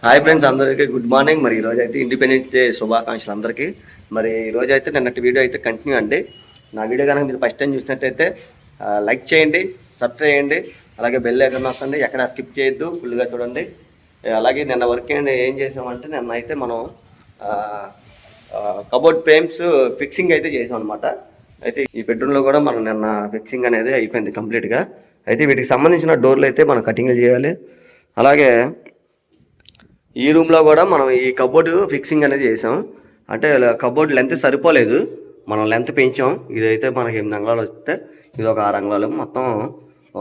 Hi friends, అందరికీ good morning. మరి ఈరోజు అయితే ఇండిపెండెన్స్ డే శుభాకాంక్షలు అందరికీ. మరి ఈరోజు అయితే నిన్నటి వీడియో అయితే కంటిన్యూ అండి. నా వీడియో కనుక మీరు ఫస్ట్ టైం చూసినట్టయితే లైక్ చేయండి, సబ్స్క్రైబ్ చేయండి, అలాగే బెల్ ఐకాన్ నొక్కండి, ఎక్కడ స్కిప్ చేయొద్దు, ఫుల్గా చూడండి. అలాగే నిన్న వర్క్ ఏం చేసామంటే నిన్న అయితే మనం కబోర్డ్ ఫ్రేమ్స్ ఫిక్సింగ్ అయితే చేసాం అనమాట. అయితే ఈ బెడ్రూమ్లో కూడా మనం నిన్న ఫిక్సింగ్ అనేది అయిపోయింది కంప్లీట్గా. అయితే వీటికి సంబంధించిన డోర్లు అయితే మనం కటింగ్లు చేయాలి. అలాగే ఈ రూమ్లో కూడా మనం ఈ కబోర్డు ఫిక్సింగ్ అనేది చేసాం. అంటే కబోర్డ్ లెంత్ సరిపోలేదు, మనం లెంత్ పెంచాం. ఇదైతే మనకి 8 అంగుళాలు వస్తే ఇది ఒక 6 అంగుళాలు, మొత్తం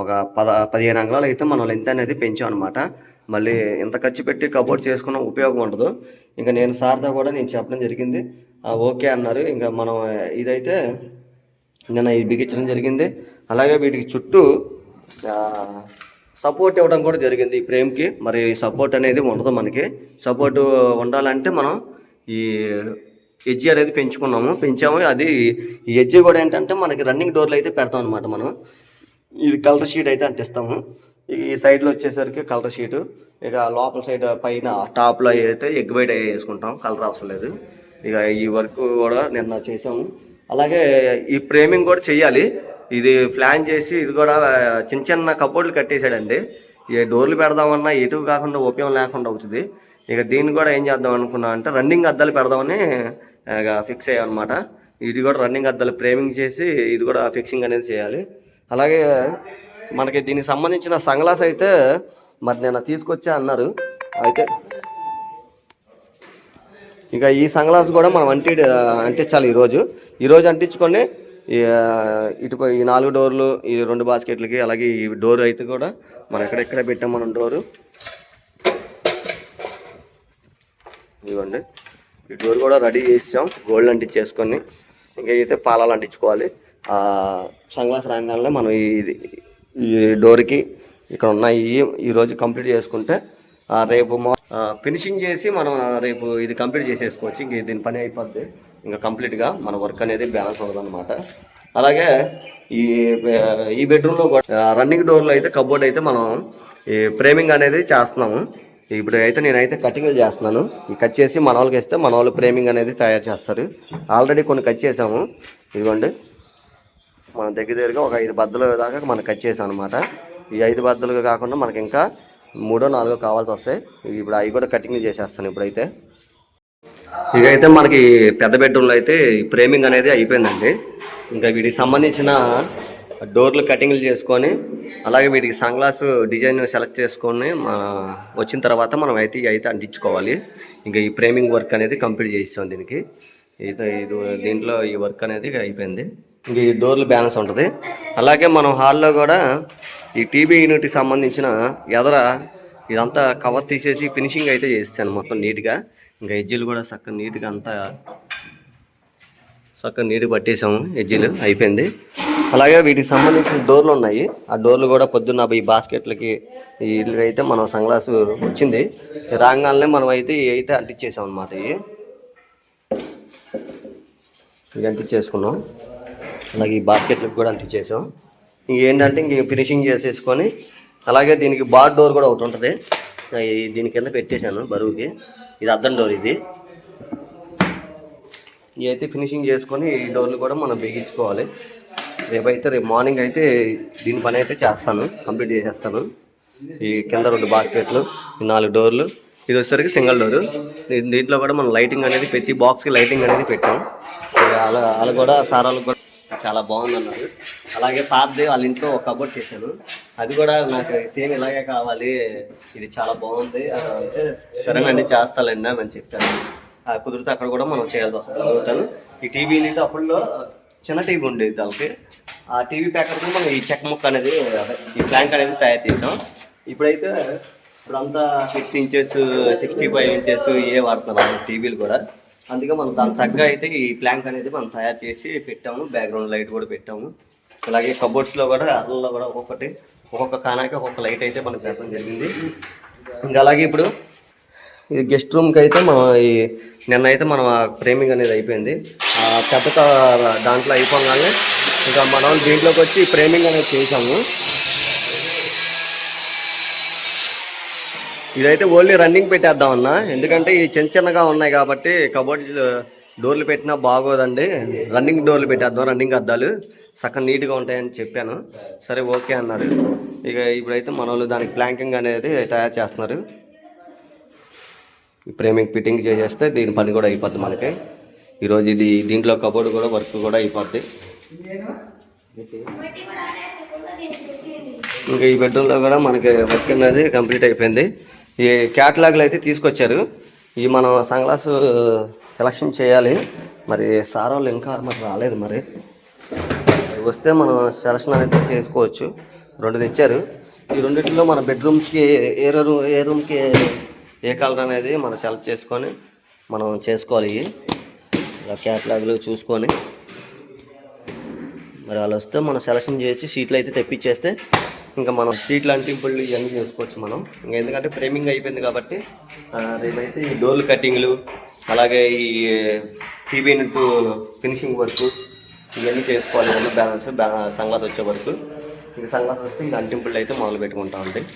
ఒక 15 అంగుళాలు అయితే మనం లెంత్ అనేది పెంచాం అనమాట. మళ్ళీ ఇంత ఖర్చు పెట్టి కబోర్డ్ చేసుకున్న ఉపయోగం ఉండదు. ఇంకా నేను సార్తో కూడా నేను చెప్పడం జరిగింది, ఓకే అన్నారు. ఇంకా మనం ఇదైతే నిన్న ఇది బిగించడం జరిగింది. అలాగే వీటికి చుట్టూ సపోర్ట్ ఇవ్వడం కూడా జరిగింది ఈ ఫ్రేమ్కి. మరి సపోర్ట్ అనేది ఉండదు, మనకి సపోర్ట్ ఉండాలంటే మనం ఈ ఎడ్జి అనేది పెంచాము. అది ఈ ఎడ్జి కూడా ఏంటంటే మనకి రన్నింగ్ డోర్లు అయితే పెడతాం అనమాట. మనం ఇది కలర్ షీట్ అయితే అంటిస్తాము. ఈ సైడ్లో వచ్చేసరికి కలర్ షీటు, ఇక లోపల సైడ్ పైన టాప్లో అయితే ఎగ్ వైట్ వేసుకుంటాం, కలర్ అవసరం లేదు. ఇక ఈ వర్క్ కూడా నిన్న చేసాము. అలాగే ఈ ఫ్రేమింగ్ కూడా చెయ్యాలి. ఇది ప్లాన్ చేసి ఇది కూడా చిన్న చిన్న కబోర్డులు కట్టేశాడండి. ఈ డోర్లు పెడదామన్నా ఎటు కాకుండా ఉపయోగం లేకుండా అవుతుంది. ఇక దీన్ని కూడా ఏం చేద్దాం అనుకున్నా అంటే రన్నింగ్ అద్దాలు పెడదామని ఇక ఫిక్స్ అయ్యామన్నమాట. ఇది కూడా రన్నింగ్ అద్దాలు ఫ్రేమింగ్ చేసి ఇది కూడా ఫిక్సింగ్ అనేది చేయాలి. అలాగే మనకి దీనికి సంబంధించిన సన్గ్లాస్ అయితే మరి నేను తీసుకొచ్చా అన్నారు. అయితే ఇక ఈ సన్గ్లాస్ కూడా మనం అంటించాలి ఈరోజు అంటించుకొని ఇటు ఈ 4 డోర్లు, ఈ 2 బాస్కెట్లకి, అలాగే ఈ డోర్ అయితే కూడా మనం ఎక్కడెక్కడ పెట్టాం మనం డోరు. ఇదిగోండి, ఈ డోర్ కూడా రెడీ చేసాం, గోల్డ్ అంటించేసుకొని. ఇంకా అయితే పాలాలు అంటించుకోవాలి. సన్గ్లాస్ రాగానే మనం ఈ డోర్కి ఇక్కడ ఉన్నాయి ఈరోజు కంప్లీట్ చేసుకుంటే రేపు ఫినిషింగ్ చేసి మనం రేపు ఇది కంప్లీట్ చేసేసుకోవచ్చు. ఇంక దీని పని అయిపోద్ది, ఇంకా కంప్లీట్గా మన వర్క్ అనేది బ్యాలెన్స్ అవుతుంది అనమాట. అలాగే ఈ బెడ్రూమ్లో కూడా రన్నింగ్ డోర్లో అయితే కబోర్డ్ అయితే మనం ఈ ఫ్రేమింగ్ అనేది చేస్తున్నాము. ఇప్పుడు అయితే నేనైతే కటింగ్ చేస్తున్నాను. ఈ కట్ చేసి మన వాళ్ళకి ఇస్తే మన వాళ్ళు ఫ్రేమింగ్ అనేది తయారు చేస్తారు. ఆల్రెడీ కొన్ని కట్ చేసాము. ఇదిగోండి, మన దగ్గరగా ఒక 5 బద్దలు దాకా మనం కట్ చేసాం అనమాట. ఈ 5 బద్దలు కాకుండా మనకి ఇంకా 3, 4 కావాల్సి వస్తాయి. ఇప్పుడు అవి కూడా కటింగ్ చేసేస్తాను ఇప్పుడైతే. ఇకైతే మనకి పెద్ద బెడ్రూమ్లో అయితే ఫ్రేమింగ్ అనేది అయిపోయిందండి. ఇంకా వీటికి సంబంధించిన డోర్లు కటింగ్లు చేసుకొని, అలాగే వీటికి సన్గ్లాస్ డిజైన్ సెలెక్ట్ చేసుకొని వచ్చిన తర్వాత మనం అయితే అంటించుకోవాలి. ఇంకా ఈ ఫ్రేమింగ్ వర్క్ అనేది కంప్లీట్ చేయిస్తాం. దీంట్లో ఈ వర్క్ అనేది అయిపోయింది. ఇంక ఈ డోర్లు బ్యాలెన్స్ ఉంటుంది. అలాగే మనం హాల్లో కూడా ఈ టీవీ యూనిట్కి సంబంధించిన ఎదర ఇదంతా కవర్ తీసేసి ఫినిషింగ్ అయితే చేస్తాను మొత్తం నీట్గా. ఇంకా ఎడ్జీలు కూడా చక్కగా నీట్గా నీట్గా పట్టేసాము, ఎడ్జీలు అయిపోయింది. అలాగే వీటికి సంబంధించిన డోర్లు ఉన్నాయి. ఆ డోర్లు కూడా పొద్దున్న ఈ బాస్కెట్లకి వీటికి అయితే మనం సన్గ్లాస్ వచ్చింది రాగానే మనం అయితే అంటించేసాం అనమాట. ఇవి అంటించేసుకున్నాం. అలాగే ఈ బాస్కెట్లకు కూడా అంటించేసాం. ఇంకేంటంటే ఇంక ఫినిషింగ్ చేసేసుకొని, అలాగే దీనికి బార్ డోర్ కూడా ఒకటి ఉంటుంది. దీని కింద పెట్టేశాను బరువుకి. ఇది అద్దం డోర్. ఇవి అయితే ఫినిషింగ్ చేసుకొని ఈ డోర్లు కూడా మనం బిగించుకోవాలి. రేపు మార్నింగ్ అయితే దీని పని అయితే చేస్తాను, కంప్లీట్ చేసేస్తాను. ఈ కింద 2 బాస్కెట్లు, 4 డోర్లు, ఇది వచ్చేసరికి సింగిల్ డోరు. దీంట్లో కూడా మనం లైటింగ్ అనేది ప్రతి బాక్స్కి లైటింగ్ అనేది పెట్టాం. అలా కూడా సారాలు కూడా చాలా బాగుంది అన్నారు. అలాగే పాతది వాళ్ళ ఇంట్లో ఒక కబోర్డ్ చేశాను, అది కూడా నాకు సేమ్ ఇలాగే కావాలి, ఇది చాలా బాగుంది అంటే సరేనండి చేస్తానండి అని చెప్తాను. కుదిరితే అక్కడ కూడా మనం చేయాల్సి వస్తుంది. ఈ టీవీ యూనిట్ అప్పుడులో చిన్న టీవీ ఉండేది, దానికి ఆ టీవీ ప్యాకెట్ మనం ఈ చెక్క ముక్క అనేది ఈ ప్లాంక్ అనేది తయారు చేసాం. ఇప్పుడంతా 6 ఇంచెస్ 65 ఇంచెస్ వాడుతున్నాం టీవీలు కూడా. అందుకే మనం దాని తగ్గ అయితే ఈ ప్లాంక్ అనేది మనం తయారు చేసి పెట్టాము. బ్యాక్గ్రౌండ్ లైట్ కూడా పెట్టాము. అలాగే కబోర్డ్స్లో కూడా అర్లలో కూడా ఒక్కొక్క కానాకి ఒక్కొక్క లైట్ అయితే మనకు పెట్టడం జరిగింది. ఇంకా అలాగే ఇప్పుడు ఈ గెస్ట్ రూమ్కి అయితే మనం నిన్న అయితే మనం ఫ్రేమింగ్ అనేది అయిపోయింది. పెద్ద దాంట్లో అయిపోగానే ఇంకా మనం దీంట్లోకి వచ్చి ఫ్రేమింగ్ అనేది చేసాము. ఇదైతే ఓన్లీ రన్నింగ్ పెట్టేద్దాం అన్న, ఎందుకంటే ఈ చిన్న చిన్నగా ఉన్నాయి కాబట్టి కబోర్డ్ డోర్లు పెట్టినా బాగోదండి. రన్నింగ్ డోర్లు పెట్టేద్దాం, రన్నింగ్ అద్దాలు సగం నీట్గా ఉంటాయని చెప్పాను. సరే ఓకే అన్నారు. ఇక ఇప్పుడైతే మన వాళ్ళు దానికి ప్లాంకింగ్ అనేది తయారు చేస్తున్నారు. ఫ్రేమింగ్ ఫిట్టింగ్ చేసేస్తే దీని పని కూడా అయిపోద్ది మనకి. ఈరోజు ఇది దీంట్లో కబోర్డ్ కూడా వర్క్ కూడా అయిపోద్ది. ఇంకా ఈ బెడ్రూమ్లో కూడా మనకి వర్క్ అనేది కంప్లీట్ అయిపోయింది. ఈ క్యాటలాగ్లు అయితే తీసుకొచ్చారు. ఈ మనం సన్గ్లాస్ సెలక్షన్ చేయాలి. మరి సార్ వాళ్ళు ఇంకా మాకు రాలేదు. మరి వస్తే మనం సెలక్షన్ అనేది చేసుకోవచ్చు. 2 తెచ్చారు. ఈ రెండింటిలో మన బెడ్రూమ్స్కి ఏ రూమ్కి ఏ కలర్ అనేది మనం సెలెక్ట్ చేసుకొని మనం చేసుకోవాలి. క్యాటలాగ్లు చూసుకొని మరి వాళ్ళు వస్తే మనం సెలక్షన్ చేసి షీట్లు అయితే తెప్పించేస్తే ఇంకా మనం షీట్లు అంటింపుళ్ళు ఇవన్నీ చేసుకోవచ్చు మనం. ఇంకా ఎందుకంటే ఫ్రేమింగ్ అయిపోయింది కాబట్టి రేపైతే ఈ డోర్లు కట్టింగ్లు, అలాగే ఈ టీవీ టు ఫినిషింగ్ వర్క్ ఇవన్నీ చేసుకోవాలి. ఇవన్నీ బ్యాలెన్స్ సన్గ్లాస్ వచ్చే వరకు. ఇంకా సన్గ్లాస్ వస్తే ఇంకా అంటింపుళ్ళు అయితే మొదలు పెట్టుకుంటా ఉంటాయి.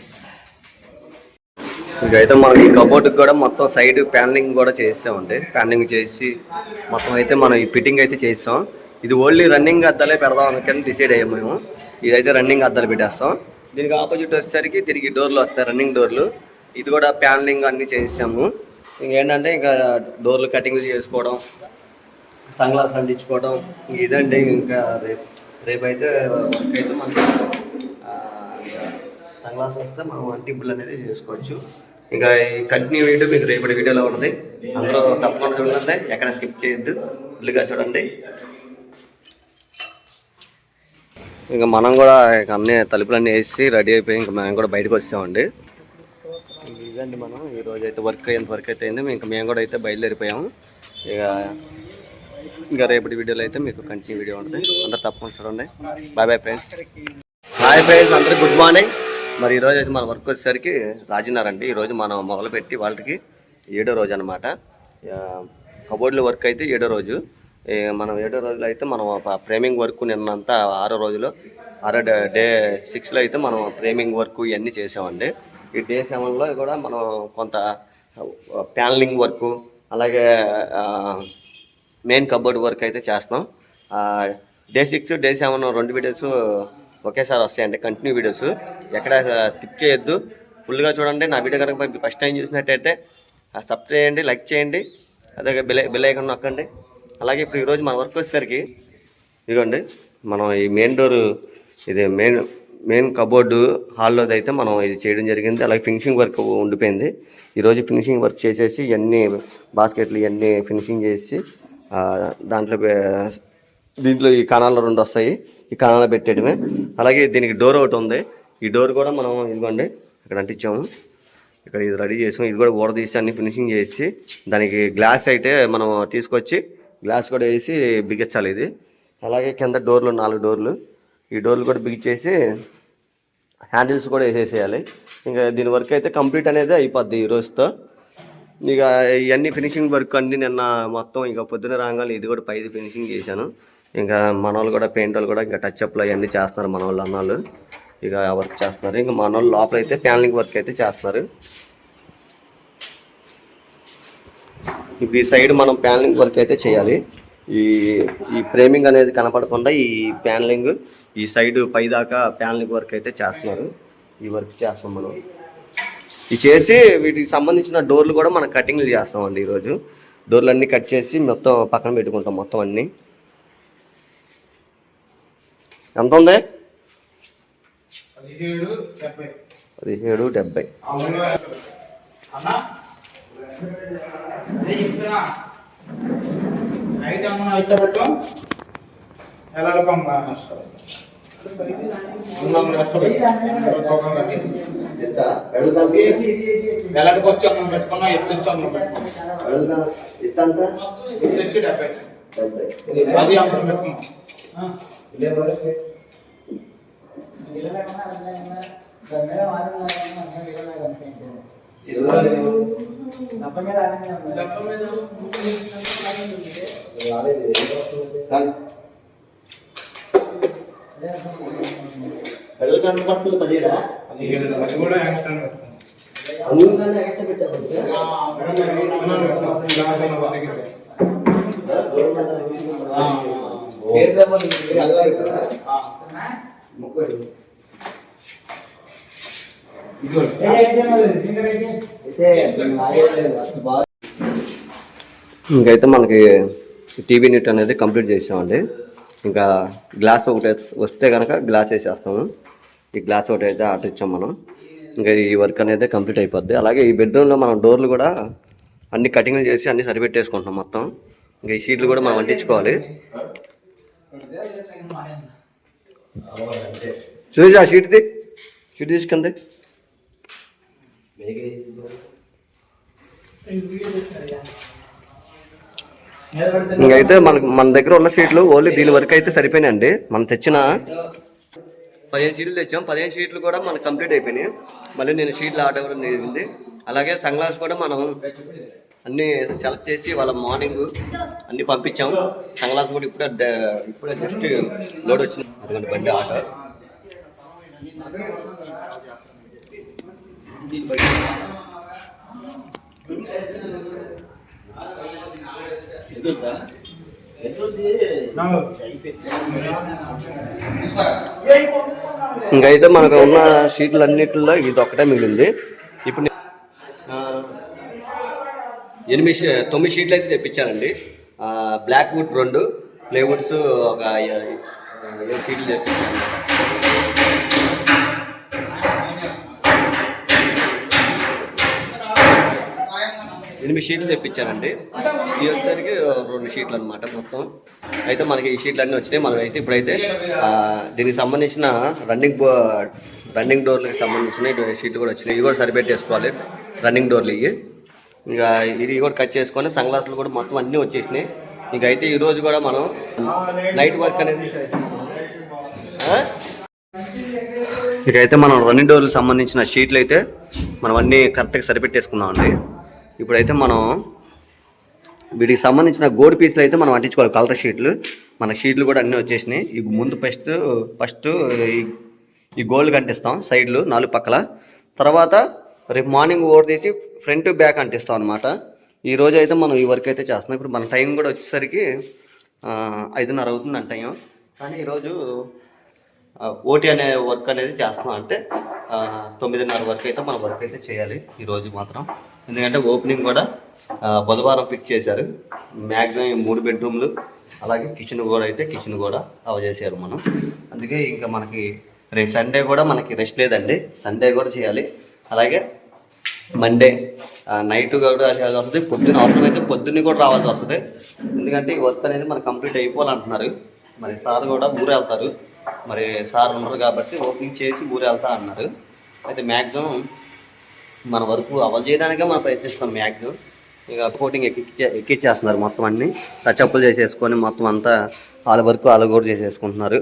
ఇంకైతే మనం ఈ కబోర్డ్కి కూడా మొత్తం సైడ్ ప్యానలింగ్ కూడా చేసామండి. ప్యానలింగ్ చేసి మొత్తం అయితే మనం ఈ ఫిట్టింగ్ అయితే చేస్తాం. ఇది ఓన్లీ రన్నింగ్ అద్దాలే పెడదాం అనుకని డిసైడ్ అయ్యాము మేము. ఇదైతే రన్నింగ్ అద్దాలు పెట్టేస్తాం. దీనికి ఆపోజిట్ వచ్చేసరికి తిరిగి డోర్లు వస్తాయి, రన్నింగ్ డోర్లు. ఇది కూడా ప్యానలింగ్ అన్నీ చేసాము. ఇంకేంటంటే ఇంకా డోర్లు కటింగ్ చేసుకోవడం, సన్గ్లాస్ అంటించుకోవడం ఇదండి. ఇంకా రేపైతే వర్క్ అయితే మనకి సన్గ్లాస్ వస్తే మనం అంటింపుల్ అనేది చేసుకోవచ్చు. ఇంకా ఈ కంటిన్యూ వీడియో మీకు రేపటి వీడియోలో ఉంటుంది. అందరూ తప్పకుండా చూడండి, ఎక్కడ స్కిప్ చేయొద్దు, ఫుల్గా చూడండి. ఇంకా మనం కూడా అన్నీ తలుపులన్నీ వేసి రెడీ అయిపోయి ఇంకా మేము కూడా బయటకు వచ్చామండి. ఇదండి మనం ఈరోజు అయితే వర్క్ ఎంత వర్క్ అయితే అయింది. ఇంకా మేము కూడా అయితే బయలుదేరిపోయాము. ఇంకా రేపటి వీడియోలో అయితే మీకు కంటిన్యూ వీడియో ఉంటుంది. అందరూ తప్పకుండా చూడండి. Bye bye friends. Hi friends, అందరికి గుడ్ మార్నింగ్. మరి ఈరోజు అయితే మన వర్క్ వచ్చేసరికి రాజున్నారండి. ఈరోజు మనం మొదలుపెట్టి వాళ్ళకి 7వ రోజు అనమాట. కబోర్డ్ల వర్క్ అయితే 7వ రోజు. మనం 7వ రోజులో అయితే మనం ఫ్రేమింగ్ వర్క్ నిన్నంతా 6వ రోజులో డే 6లో అయితే మనం ఫ్రేమింగ్ వర్క్ ఇవన్నీ చేసామండి. ఈ డే 7లో కూడా మనం కొంత ప్యానలింగ్ వర్క్, అలాగే మెయిన్ కబోర్డ్ వర్క్ అయితే చేస్తాం. డే 6 డే 7 2 వీడియోస్ ఒకేసారి వస్తాయండి, కంటిన్యూ వీడియోస్. ఎక్కడ స్కిప్ చేయొద్దు, ఫుల్గా చూడండి. నా వీడియో కనుక మీరు ఫస్ట్ టైం చూసినట్టయితే సబ్స్క్రైబ్ చేయండి, లైక్ చేయండి, అలాగే బెల్ ఐకాన్ నొక్కండి. అలాగే ఇప్పుడు ఈరోజు మన వర్క్ వచ్చేసరికి ఇదిగోండి, మనం ఈ మెయిన్ డోరు, ఇది మెయిన్ కబోర్డు హాల్లోది అయితే మనం ఇది చేయడం జరిగింది. అలాగే ఫినిషింగ్ వర్క్ ఉండిపోయింది. ఈరోజు ఫినిషింగ్ వర్క్ చేసేసి ఇవన్నీ బాస్కెట్లు ఇవన్నీ ఫినిషింగ్ చేసి దీంట్లో ఈ కణాలు 2 వస్తాయి, ఈ కణాలు పెట్టేయడమే. అలాగే దీనికి డోర్ ఒకటి ఉంది. ఈ డోర్ కూడా మనం ఇదిగోండి ఇక్కడ అంటించాము. ఇక్కడ ఇది రెడీ చేసాం. ఇది కూడా తీసి అన్ని ఫినిషింగ్ చేసి దానికి గ్లాస్ అయితే మనం తీసుకొచ్చి గ్లాస్ కూడా వేసి బిగించాలి ఇది. అలాగే కింద డోర్లు 4 డోర్లు, ఈ డోర్లు కూడా బిగించేసి హ్యాండిల్స్ కూడా వేసేసేయాలి. ఇంకా దీని వర్క్ అయితే కంప్లీట్ అనేది అయిపోద్ది ఈ రోజుతో. ఇక ఇవన్నీ ఫినిషింగ్ వర్క్ అన్నీ నిన్న మొత్తం ఇక పొద్దున రాగానే ఇది కూడా పైది ఫినిషింగ్ చేశాను. ఇంకా మన వాళ్ళు కూడా పెయింట్ వాళ్ళు కూడా ఇంకా టచ్ అప్లు అవన్నీ చేస్తున్నారు. మన వాళ్ళు అన్నాళ్ళు ఇక వర్క్ చేస్తున్నారు. ఇంకా మన వాళ్ళు లోపల అయితే ప్యానలింగ్ వర్క్ అయితే చేస్తున్నారు. ఇప్పుడు ఈ సైడ్ మనం ప్యానలింగ్ వర్క్ అయితే చేయాలి. ఈ ఫ్రేమింగ్ అనేది కనపడకుండా ఈ ప్యానలింగ్ ఈ సైడ్ పైదాకా ప్యానలింగ్ వర్క్ అయితే చేస్తున్నారు. ఈ వర్క్ చేస్తాం మనం. ఇది చేసి వీటికి సంబంధించిన డోర్లు కూడా మనం కటింగ్లు చేస్తామండి. ఈరోజు డోర్లు అన్నీ కట్ చేసి మొత్తం పక్కన పెట్టుకుంటాం. మొత్తం అన్నీ ఎంత ఉంది? 1770. ఇంకైతే మనకి టీవీ యూనిట్ అనేది కంప్లీట్ చేసామండి. ఇంకా గ్లాస్ ఒకటి వస్తే కనుక గ్లాస్ వేసేస్తాము. ఈ గ్లాస్ ఒకటి అయితే ఆర్డర్ ఇచ్చాం మనం. ఇంకా ఈ వర్క్ అనేది కంప్లీట్ అయిపోద్ది. అలాగే ఈ బెడ్రూమ్లో మనం డోర్లు కూడా అన్ని కటింగ్లు చేసి అన్ని సరిపెట్టేసుకుంటున్నాం మొత్తం. ఇంకా ఈ షీట్లు కూడా మనం అంటించుకోవాలి. చూసి ఆ షీట్ తీసుకుంది. ఇంకైతే మన దగ్గర ఉన్న షీట్లు ఓన్లీ దీని వరకు అయితే సరిపోయినాయండి. మనం తెచ్చిన 15 షీట్లు తెచ్చాం. 15 షీట్లు కూడా మనకు కంప్లీట్ అయిపోయినాయి. మళ్ళీ నేను షీట్లు ఆర్డర్ ఇవ్వడం జరిగింది. అలాగే సన్ గ్లాస్ కూడా మనం అన్నీ సెలెక్ట్ చేసి వాళ్ళ మార్నింగ్ అన్నీ పంపించాం. సన్ గ్లాస్ కూడా ఇప్పుడే జస్ట్ లోడ్ వచ్చింది. అటువంటి బండి ఆర్డర్. ఇంకైతే మనకు ఉన్న షీట్లు అన్నిటిలో ఇది ఒక్కటే మిగిలింది. ఇప్పుడు 9 షీట్లు అయితే తెప్పించానండి. బ్లాక్ వుడ్ 2, ప్లేవుడ్స్ ఒక 7 షీట్లు తెప్పించాను. 8 షీట్లు తెప్పించానండి. ఇది వచ్చేసరికి 2 షీట్లు అనమాట మొత్తం. అయితే మనకి ఈ షీట్లు అన్నీ వచ్చినాయి. మనం అయితే ఇప్పుడైతే దీనికి సంబంధించిన రన్నింగ్ డోర్లకి సంబంధించిన షీట్లు కూడా వచ్చినాయి. ఇవి కూడా సరిపెట్టేసుకోవాలి. రన్నింగ్ డోర్లు ఇంకా ఇది కూడా కట్ చేసుకొని సన్ గ్లాసులు కూడా మొత్తం అన్నీ వచ్చేసినాయి. ఇంక అయితే ఈరోజు కూడా మనం నైట్ వర్క్ అనేది ఇకైతే మనం రన్నింగ్ డోర్లకు సంబంధించిన షీట్లు అయితే మనం అన్నీ కరెక్ట్గా సరిపెట్టేసుకున్నామండి. ఇప్పుడైతే మనం వీటికి సంబంధించిన గోల్డ్ పీసులు అయితే మనం అంటించుకోవాలి. కలర్ షీట్లు మన షీట్లు కూడా అన్నీ వచ్చేసినాయి. ఈ ముందు ఫస్ట్ ఈ గోల్డ్ అంటిస్తాం సైడ్లు 4 పక్కల. తర్వాత రేపు మార్నింగ్ ఓవర్ తీసి ఫ్రంట్ బ్యాక్ అంటిస్తాం అనమాట. ఈ రోజు అయితే మనం ఈ వర్క్ అయితే చేస్తున్నాం. ఇప్పుడు మన టైం కూడా వచ్చేసరికి 5:30 అవుతుంది అంటాం. కానీ ఈరోజు ఓటీ అనే వర్క్ అనేది చేస్తున్నాం. అంటే 9:30 వరకు అయితే మన వర్క్ అయితే చేయాలి ఈరోజు మాత్రం. ఎందుకంటే ఓపెనింగ్ కూడా బుధవారం ఫిక్స్ చేశారు. మ్యాక్సిమం 3 బెడ్రూమ్లు అలాగే కిచెన్ కూడా చేశారు మనం. అందుకే ఇంకా మనకి రేపు సండే కూడా మనకి రెస్ట్ లేదండి. సండే కూడా చేయాలి. అలాగే మండే నైట్ కూడా చేయాల్సి వస్తుంది. పొద్దున్న అవసరమైతే పొద్దున్న కూడా రావాల్సి వస్తుంది. ఎందుకంటే ఈ వర్క్ అనేది మనకు కంప్లీట్ అయిపోవాలంటున్నారు. మరి సార్ కూడా ఊరు వెళ్తారు. మరి సార్ ఉన్నారు కాబట్టి ఓపెనింగ్ చేసి ఊరు వెళ్తా అన్నారు. అయితే మ్యాక్సిమం మన వరకు అమలు చేయడానికే మనం ప్రయత్నిస్తాం. మ్యాక్సిమం ఇక కోటింగ్ ఎక్కిచ్చేస్తున్నారు మొత్తం అన్నీ. టచ్అప్లు చేసేసుకొని మొత్తం అంతా వాళ్ళ వరకు వాళ్ళు కూడా చేసేసుకుంటున్నారు.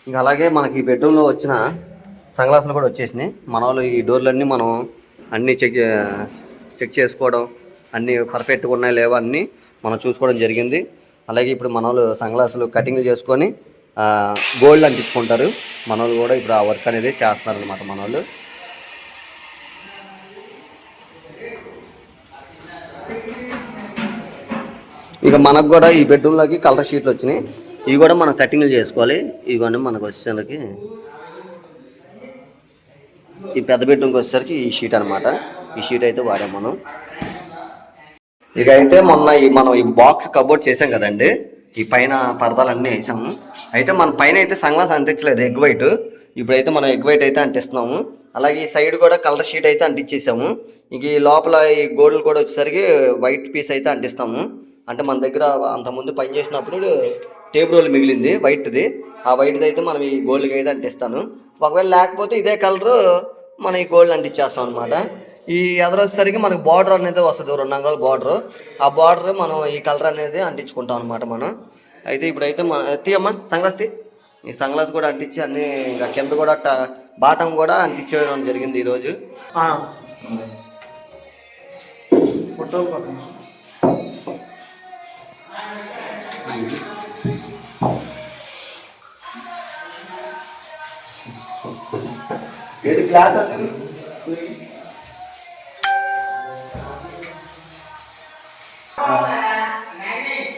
ఇంకా అలాగే మనకి ఈ బెడ్రూమ్లో వచ్చిన సన్ గ్లాసులు కూడా వచ్చేసినాయి. మన వాళ్ళు ఈ డోర్లన్నీ మనం అన్నీ చెక్ చేసుకోవడం, అన్నీ పర్ఫెక్ట్గా ఉన్నాయో లేవో అన్నీ మనం చూసుకోవడం జరిగింది. అలాగే ఇప్పుడు మన వాళ్ళు సన్ గ్లాసులు కటింగ్లు చేసుకొని గోల్డ్ అంటించుకుంటారు. మన వాళ్ళు కూడా ఇప్పుడు ఆ వర్క్ అనేది చేస్తున్నారు అనమాట. మన వాళ్ళు ఇక మనకు కూడా ఈ బెడ్రూమ్లోకి కలర్ షీట్లు వచ్చినాయి. ఇవి కూడా మనం కటింగ్లు చేసుకోవాలి. ఇవన్నీ మనకు వచ్చేసరికి ఈ పెద్ద బెడ్రూమ్కి వచ్చేసరికి ఈ షీట్ అనమాట. ఈ షీట్ అయితే వాడాం మనం. ఇక అయితే మొన్న మనం ఈ బాక్స్ కబోర్డ్ చేసాం కదండి. ఈ పైన పరదాలన్నీ వేసాము. అయితే మన పైన అయితే సన్ గ్లాస్ అంటించలేదు, ఎగ్ వైట్. ఇప్పుడైతే మనం ఎగ్ వైట్ అయితే అంటిస్తున్నాము. అలాగే ఈ సైడ్ కూడా కలర్ షీట్ అయితే అంటించేసాము. ఇంక ఈ లోపల ఈ గోల్డ్ కూడా వచ్చేసరికి వైట్ పీస్ అయితే అంటిస్తాము. అంటే మన దగ్గర అంతకుముందు పని చేసినప్పుడు టేబుల్ రోల్ మిగిలింది వైట్ది. ఆ వైట్ది అయితే మనం ఈ గోల్డ్కి అయితే అంటిస్తాను. ఒకవేళ లేకపోతే ఇదే కలరు మనం ఈ గోల్డ్ అంటించేస్తాం అనమాట. ఈ ఎదరొచ్చేసరికి మనకు బార్డర్ అనేది వస్తుంది, 2 అంగుళాల బార్డర్. ఆ బార్డర్ మనం ఈ కలర్ అనేది అంటించుకుంటాం అనమాట మనం. అయితే ఇప్పుడైతే మన తీయమ్మా సన్ గ్లాస్ ఈ సన్ గ్లాస్ కూడా అంటించి అన్నీ ఇంకా కింద కూడా బాటం కూడా అంటించడం జరిగింది ఈరోజు. ఏది గ్లాస్ అది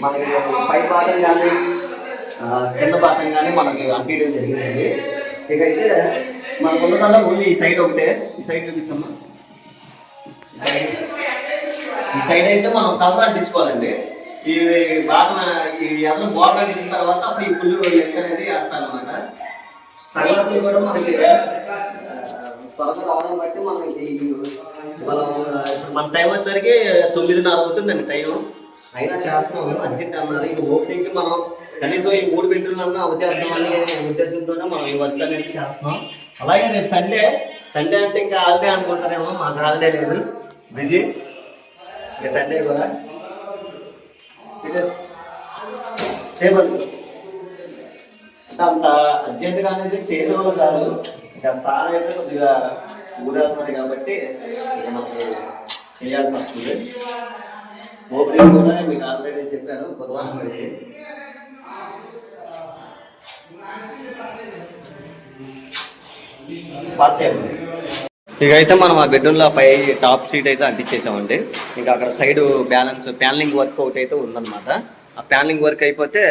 మనకి పై భాగం కానీ కింద భాగం కానీ మనకి అంటీయడం జరిగిందండి. ఇక అయితే మనకు ఉన్నదల్లా ఓన్లీ ఈ సైడ్ ఒకటే. ఈ సైడ్ చూపించమ్మా. ఈ సైడ్ అయితే మనం కలర్ అంటించుకోవాలండి. ఈ భాగం ఈ ఎదరు బోర్డర్ అంటించిన తర్వాత అప్పుడు ఈ పుల్లు లెక్క అనేది వేస్తాను అనమాట. సంగతులు కూడా మనకి త్వరగా రావడం బట్టి మనకి మన టైం వచ్చేసరికి 9:30 అవుతుందండి టైం. అయినా చేస్తున్నాం అర్జెంట్ అన్నారు. ఈ ఓపెనింగ్కి మనం కనీసం ఈ 3 బెడ్రూమ్లన్నా అవచేద్దామని ఉద్దేశంతోనే మనం ఈ వర్క్ అనేది చేస్తున్నాం. అలాగే రేపు సండే అంటే ఇంకా హాలిడే అనుకుంటారేమో, మాకు హాలిడే లేదు, బిజీ. ఇక సండే కూడా టేబుల్ అంత అర్జెంటుగా అనేది చేసేవాళ్ళు కాదు. ఇక సార్ అయితే కొద్దిగా ఊరేస్తున్నారు కాబట్టి ఇక మనకి చేయాల్సి వస్తుంది. ఓపెనింగ్ కూడా మీకు ఆల్రెడీ చెప్పాను, బుధవారం పెడితే. ఇక అయితే మనం ఆ బెడ్రూమ్లో పై టాప్ సీట్ అయితే అంటించేసామండి. ఇంకా అక్కడ సైడ్ బ్యాలెన్స్ ప్యానలింగ్ వర్క్ ఒకటి అయితే ఉందన్నమాట. ఆ ప్యానలింగ్ వర్క్ అయిపోతే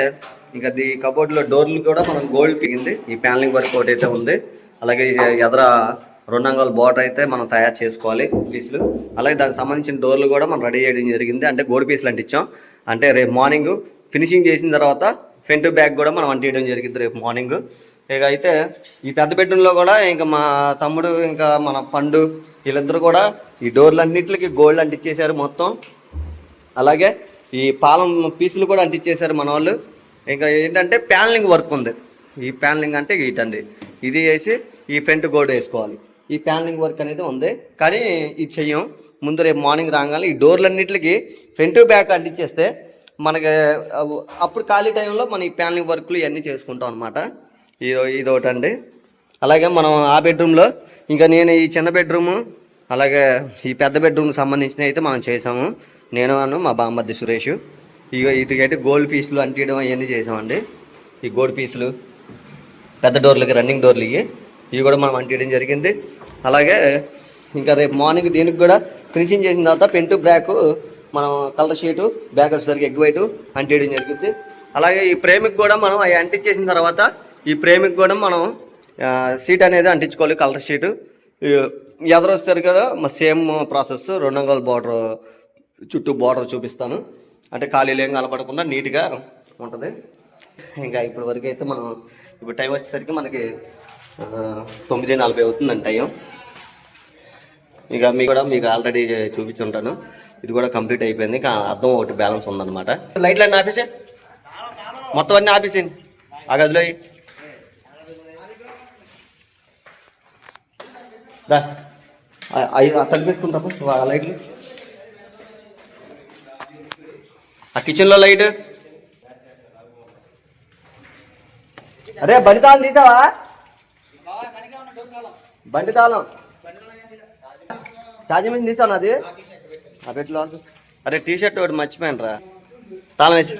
ఇంకా ఈ కబోర్డ్లో డోర్లు కూడా మనం గోల్డ్ పిగింది. ఈ ప్యానలింగ్ వర్క్ ఒకటి అయితే ఉంది. అలాగే ఎదర 2 అంగుళాల బోర్డర్ అయితే మనం తయారు చేసుకోవాలి పీసులు. అలాగే దానికి సంబంధించిన డోర్లు కూడా మనం రెడీ చేయడం జరిగింది. అంటే గోల్డ్ పీసులు అంటించాం. అంటే రేపు మార్నింగ్ ఫినిషింగ్ చేసిన తర్వాత ఫ్రంట్ బ్యాక్ కూడా మనం అంటించడం జరిగింది రేపు మార్నింగ్. ఇక అయితే ఈ పెద్ద బెడ్రూమ్లో కూడా ఇంకా మా తమ్ముడు ఇంకా మన పండు వీళ్ళిద్దరు కూడా ఈ డోర్లన్నిటికి గోల్డ్ అంటించేశారు మొత్తం. అలాగే ఈ పాలం పీసులు కూడా అంటించేశారు మన వాళ్ళు. ఇంకా ఏంటంటే ప్యానలింగ్ వర్క్ ఉంది. ఈ ప్యానలింగ్ అంటే ఇటండి, ఇది వేసి ఈ ఫ్రంట్ గోల్డ్ వేసుకోవాలి. ఈ ప్యానలింగ్ వర్క్ అనేది ఉంది, కానీ ఇది చెయ్యం. ముందు రేపు మార్నింగ్ రాగానే ఈ డోర్లన్నిటికి ఫ్రంట్ బ్యాక్ అంటించేస్తే మనకి అప్పుడు ఖాళీ టైంలో మనం ఈ ప్యానలింగ్ వర్క్లు ఇవన్నీ చేసుకుంటాం అనమాట. ఇది ఒకటండి. అలాగే మనం ఆ బెడ్రూమ్లో ఇంకా నేను ఈ చిన్న బెడ్రూము అలాగే ఈ పెద్ద బెడ్రూమ్కి సంబంధించినవి అయితే మనం చేసాము. నేను మా బామ్మద్ది సురేష్. ఇక ఇటుకైతే గోల్డ్ పీసులు అంటియడం అవన్నీ చేసామండి. ఈ గోల్డ్ పీసులు పెద్ద డోర్లకి రన్నింగ్ డోర్లు ఇవి కూడా మనం అంటియడం జరిగింది. అలాగే ఇంకా రేపు మార్నింగ్ దీనికి కూడా ఫినిషింగ్ చేసిన తర్వాత పెన్ టు బ్యాక్ మనం కలర్ షీటు బ్యాక్ వచ్చేసరికి ఎగ్ వైట్ అంటియడం జరిగింది. అలాగే ఈ ప్రేమికి కూడా మనం అవి అంటించేసిన తర్వాత ఈ ప్రేమికి కూడా మనం సీట్ అనేది అంటించుకోవాలి, కలర్ షీటు. ఎదరు వస్తారు కదా సేమ్ ప్రాసెస్. 2 అంగుళాల బార్డర్ చుట్టూ బార్డర్ చూపిస్తాను. అంటే ఖాళీలు ఏం కనపడకుండా నీట్గా ఉంటుంది. ఇంకా ఇప్పటి వరకు అయితే మనం ఇప్పుడు టైం వచ్చేసరికి మనకి 9:40 అవుతుందండి టైం. ఇక మీకు ఆల్రెడీ చూపించుంటాను. ఇది కూడా కంప్లీట్ అయిపోయింది. ఇంకా అర్థం ఒకటి బ్యాలెన్స్ ఉందన్నమాట. లైట్లు అన్నీ ఆపేసే, మొత్తం అన్నీ ఆపేసేయండి ఆ గదిలో. తగ్గిస్తుంటా లైట్లు. ఆ కిచెన్లో లైట్. అరే బండి తాళం తీసావా? బండి తాళం ఛార్జింగ్ మీద తీసాను అది. ఆ పెట్లో. అరే టీ షర్ట్ ఒకటి మర్చిపోయాను రా, తాళం వేసి.